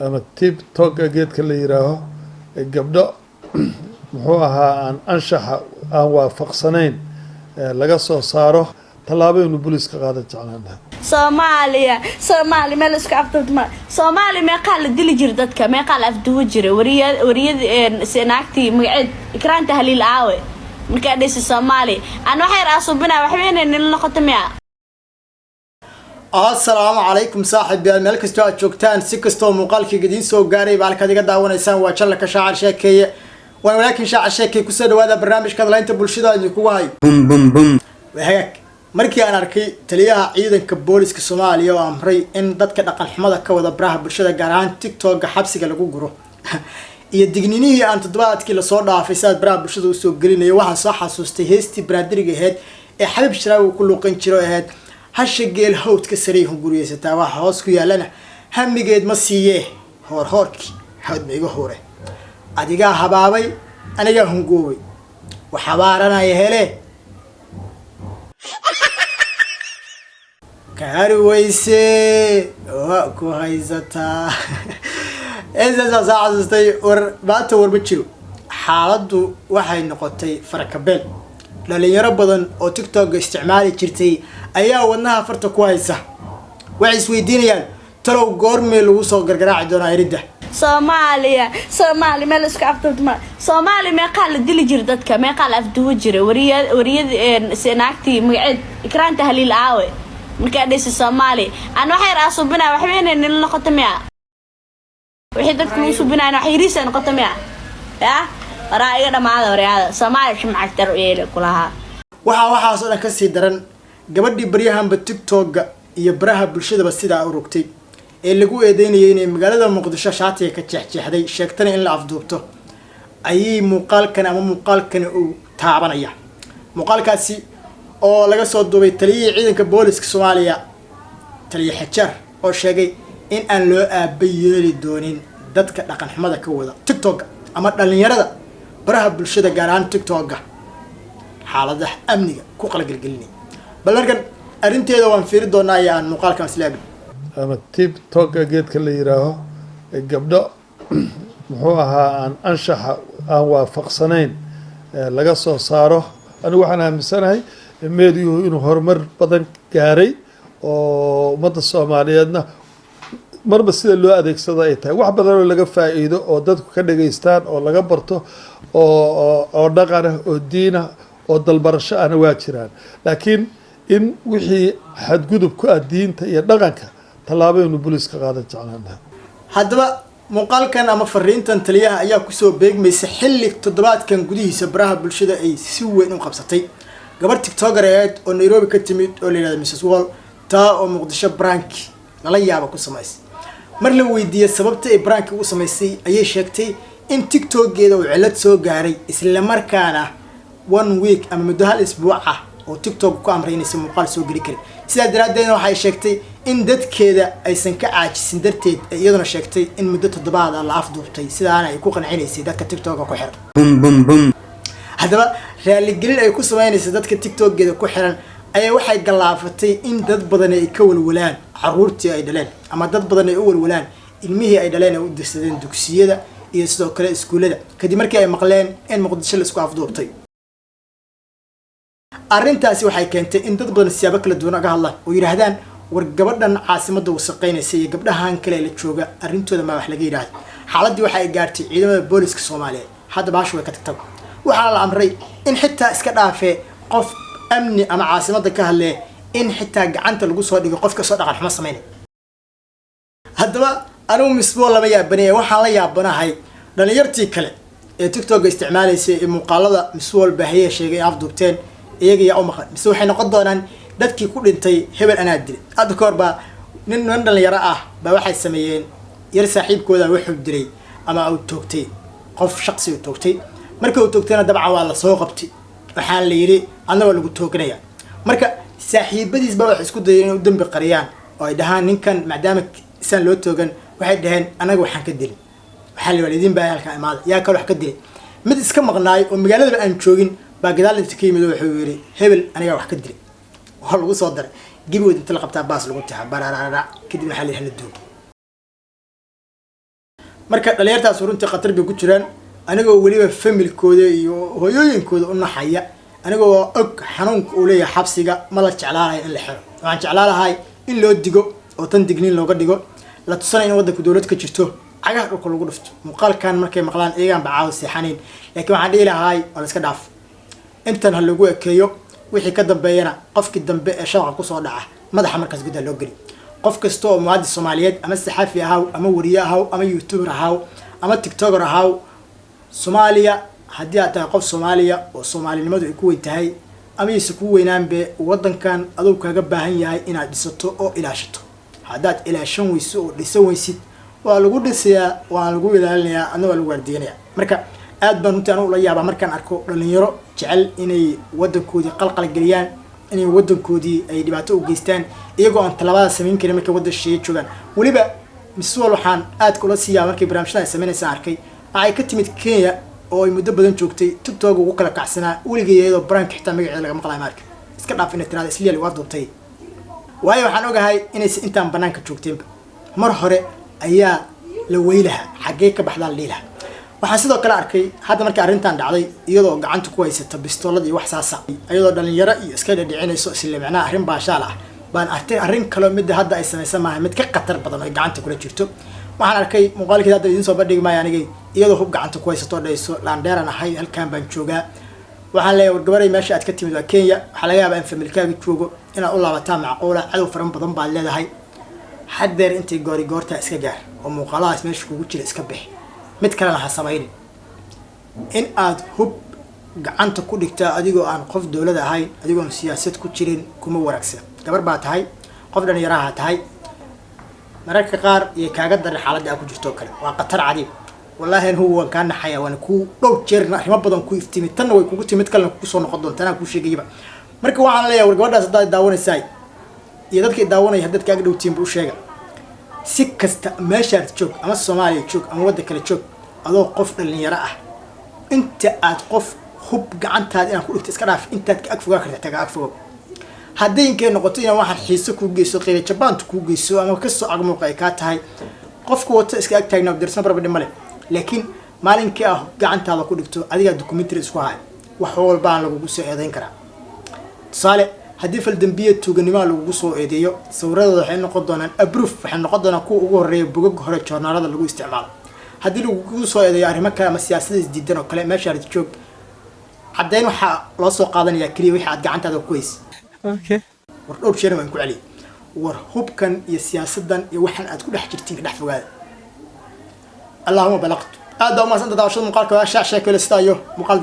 ama TikTok geedka la yiraaho gabdho muxuu ahaa aan anshaxa aan waafaqsanayn laga soo saaro tallaabo inuu booliiska qaado jeclaan Soomaali meel isku afdudma Soomaali meeqa la dili jir dadka meeqa la afduwa jira wariyad seenaagtii magaceed ikraan tahliil aawe marka dhisi Soomaali aan waxay raasubina waxweyneen in la qotamiya. Assalaamu calaykum saaxiibayaal meel kasta aad joogtaan si kastoo muuqaalkayga idin soo gaaray baalka adiga daawanaysaan waa channelka Shaacal Sheekeeye walaakin Shaacal Sheekeeye ku soo dhawaada barnaamijka hadlaynta bulshada idinku wahay wahag markii aan arkay taliyaha ciidanka booliska Soomaaliya oo amray in dadka dhaqan xumada ka wada baraha bulshada gaar ahaan TikTok xabsiga lagu guro iyo digniinihii aan toddobaadkii la soo dhaafay saad baraha bulshada u soo gelinayo waxaan soo xasuustay heestii baraadiriga ahayd ee Xabib Sharaawi ku luqan jiro ahayd hashageel hawdka sareey hunguriyaysataa waxa hoos ku yaalana hamigeed ma siiye horki hawd meego hore adiga habaabay aniga hungoobay waxa baaranaya hele kaari wayse waa ku haysataa eesaas saacastay war baata war ma jiro xaaladdu waxay noqotay farakabeel dhalinyaro badan oo TikTok isticmaali jirtay ayaa wadnaha farta ku haysa waxay isweydiinayaan talow goormee lagu soo gargaraaci doonaa iridda Soomaali meel isku afdudma Soomaali meeqa la dili jir dadka meeqa la afduwa jira wariyad seenaagtii magaceed ikraan tahliil aawe marka dhisi Soomaali aan waxay raasubina waxweyneen in la qotamiya wixii dadku u subinayna wax yirisan qotamiya raa'iga dhamaada wariyada Soomaali shimcagtar ee kulaha waxaas oo dhan ka sii daran gabadhii baryahanba TikTok iyo baraha bulshada sida u rogtay ee lagu eedeynayay inay magaalada Muqdisho shaatiga ka jeexjeexday sheegtana in la afduubto ayay muuqaalkan uu taabanaya muuqaalkaasi oo laga soo duubay taliyihii ciidanka booliska Soomaaliya taliye Xajar oo sheegay in aan loo aabayeeli doonin dadka dhaqan xumada ka wada TikTok ama dhalinyarada baraha bulshada gaar ahaan TikTok xaaladaha amniga ku qalgalgelinay ballarkan arinteeda waan fiiri doonaa aan muuqaalkan islaam ama TikTok geedka la yiraaho gabdho muxuu ahaa aan anshaxa aan waafaqsanayn laga soo saaro anigu waxaan aaminsanahay meediyuhu inuu horumar badan gaaray oo ummadda Soomaaliyeedna marba sida loo adeegsado ay tahay wax badan oo laga faa'iido oo dadku ka dhageystaan oo laga barto oo dhaqan ah oo diin ah oo dalbarasho ana waa jiraan laakiin in wixii xadgudub ku ah diinta iyo dhaqanka tallaabo inuu booliiska qaado jeclaan haddaba muuqaalkan ama fariintan taliyaha ayaa ku soo beegmaysa xilli toddobaadkan gudihiisa baraha bulshada ay si weyn u qabsatay gabar TikToker oo Nairobi ka timid oo la yiraahdo Mrs Wall taa oo Muqdisho prank lala yaabo ku samaysay mar la weydiiyay sababta ay prank u samaysay ayay sheegtay in TikTok-geeda uu cilad soo gaaray isla markaana 1 week ama muddo hal isbuuc ah oo TikTok ku amraynaysa muuqaal soo geli kari sidaa daraadeed waxay sheegtay in dadkeeda aysan ka caajisin darteed iyaduna sheegtay in muddo toddobaad la afduubtay sidaana ay ku qancinaysay dadka TikTok ku xiran haddaba raaligelin ay ku sameynaysa dadka TikTok-geeda ku xiran ayaa waxay galaafatay in dad badan ay ka walwalaan caruurtii ay dhaleen ama dad badan ay u walwalaan ilmihii ay dhaleen ay u dirsadeen dugsiyada iyo sidoo kale iskuulada kadib markii ay maqleen in Muqdisho la isku afduubtay arrintaasi waxay keentay in dad badan siyaabo kala duwan uga hadlaan oo yiraahdaan war gabadhan caasimada wasaqeynaysa iyo gabdhahan kale la jooga arrintooda ma wax laga yiraahdo xaaladii waxay gaartay ciidamada booliska Soomaaliyeed hadda baash way ka tagtay waxaa la amray in xitaa iska dhaafee qof amni ama caasimada ka hadlay in xitaa gacanta lagu soo dhigo qofka soo dhaqan xumo sameeyay haddaba anigu misbo lama yaabanay waxaan la yaabanahay dhalinyartii kale ee TikTok isticmaalaysay ee muuqaalada miswal baahiye sheegay afduubteen iyaga yaa u maqan mise waxay noqon doonaan dadkii ku dhintay hebel anaa dilay hadda koor baa nin dhalinyaro ah baa waxay sameeyeen yar saaxiibkooda wuxuu dilay ama uu toogtay qof shakhsi uu toogtay markii uu toogtayna dabcan waa la soo qabtay waxaa la yiri annaga lagu tooganaya marka saaxiibadiis baa wax isku dayeen inuu dambi qariyaan oo ay dhahaan ninkan maadaama isan loo toogan waxay dhaheen anaga waxaan ka dilay waxaa la walidiin baa halka imaada yaa kale wax ka dilay mid iska maqnaay oo magaalada aan joogin baa gadaal inta ka yimid wuxuu yiri hebel aniga wax ka dilay waxa lagu soo daray gibigood inta la qabtaa baas lagu taxaa bararara kadib waxa la yiraahdaa duub marka dhalinyartaas runtii khatar bay ku jiraan anigoo weliba familkooda iyo hooyooyinkooda u naxaya anigoo og xanuunka uu leeyahay xabsiga ma la jeclaanayo in la xiro waxaan jeclaalahay in loo digo oo tan digniin looga dhigo la tusanayo in waddanku dowlad ka jirto cagaha dhulka lagu dhufto muuqaalkan markay maqlaan iyagaan bacaawo seexanayn laakiin waxaan dhihi lahay waa la iska dhaaf intan ha lagu ekeeyo wixii ka dambeeyana qofkii dambe ee shabaqa kusoo dhaca madaxa markaas gudda loo geli qof kasta oo muwaadin Soomaaliyeed ama saxafi ahaw ama wariye ahaw ama youtuber ahaw ama tiktoker ahaw Soomaaliya haddii aad tahay qof Soomaaliya oo Soomaalinimadu ay ku weyn tahay ama aysan ku weynaanbe waddankan aduu kaaga baahan yahay inaad dhisato oo ilaashato haddaad ilaashan weyso oo dhisan weysid waa lagu dhisayaa waa lagu ilaalinayaa adna waa lagu waardiyanayaa marka aad baan runtii anigu la yaabaa markaan arko dhalinyaro jecel inay waddankoodii qalqal geliyaan inay waddankoodii ay dhibaato u geystaan iyagoo aan talaabada samayn karin markay waddan shisheeye joogaan weliba miswal waxaan aad kula siiyaa markay barnaamijyada ay samaynaysaa arkay waxay ka timid Kenya oo ay muddo badan joogtay TikTok ugu kala kacsanaa weligeed iyadoo brank xitaa magaceeda laga maqlaay marka iska dhaaf inay tiraada isliya waa doobtay waayo waxaan ogahay inay intaan banaanka joogteenba mar hore ayaa la weylaha xagee ka baxdaa liilaha waxaan sidoo kale arkay hadda markii arrintan dhacday iyadoo gacanta ku haysata bistoolad iyo wax saasa iyadoo dhalinyaro iyo iska dhadhicinayso isla macnaa arrin baashaal ah baan artay arrin kale mid hadda ay sameeysan maaha mid ka qatar badan oo gacanta kula jirto waxaan arkay muuqaalkii hadda idin soo bandhigi maayo anigay iyadoo hub gacanta ku haysato dhayso laandheeran ahay halkaan baan joogaa waxaan leeyahay wargabaray meesha aad ka timid waa Kenya waxa laga yaabaa in familkaaga joogo inaad u laabataan macquula cadow faran badan baad leedahay haddeer intay goorta iska gaar oo muuqaalahaas meesha kugu jira iska bixi mid kalena ha samaynin in aad hub gacanta ku dhigtaa adigoo aan qof dowlad ahayn adigoo aan siyaasad ku jirin kuma wanaagsan gabar baa tahay qof dhalinyaraha tahay mararka qaar iyo kaaga daran xaaladda aad ku jirto kale waa qatar cadiib wallahi in huwa kan xayawaan ku dhow jeerna arrimo badan ku iftiimi tan way kugu timid kalena ku soo noqon doontaa ku sheegayba marka waxaan leeyahay war gabadhaas hadda daawanaysaa iyo dadka daawanaya dadka ag dhowtiin buu sheega si kasta meeshaad joog ama Soomaaliya joog ama waddan kale joog adoo qof dhalinyaro ah inta aad qof hub gacantaada inaad ku dhigto iska dhaaf intaad ka ag fogaa kartaa taga ag fogo haddii inkay noqoto inaan waxaan xiiso ku geyso qeyb Japan ku geyso ama ka soo agmuuqay ka tahay qofku wata iska ag taagna dirsan barba male laakiin maalinkii ah gacantaada ku dhigto adiga documentary isku haay wax walba aan lagu soo eedayn karaa tusaale haddii fal dambiye tuuganimo lagu soo eedeeyo sawirada waxay noqon doonaan aproof waxay noqon doonaan kuwa ugu horeeya bogag hore joornaalada lagu isticmaalo haddii lagu soo eedeeyo arrimo kale ama siyaasadda isdiidan oo kale meesha aad joog caddayn waxa loo soo qaadanayaa kaliya wixii aad gacantaada ku hayso okay war dhowr jeer waan ku celi war hubkan iyo siyaasaddan iyo waxan aad ku dhex jirtiin ka dhex fogaada allahumma balaqtu aad ma santa daawashada muuqaalka waa shaashaka la istaayo muuqaal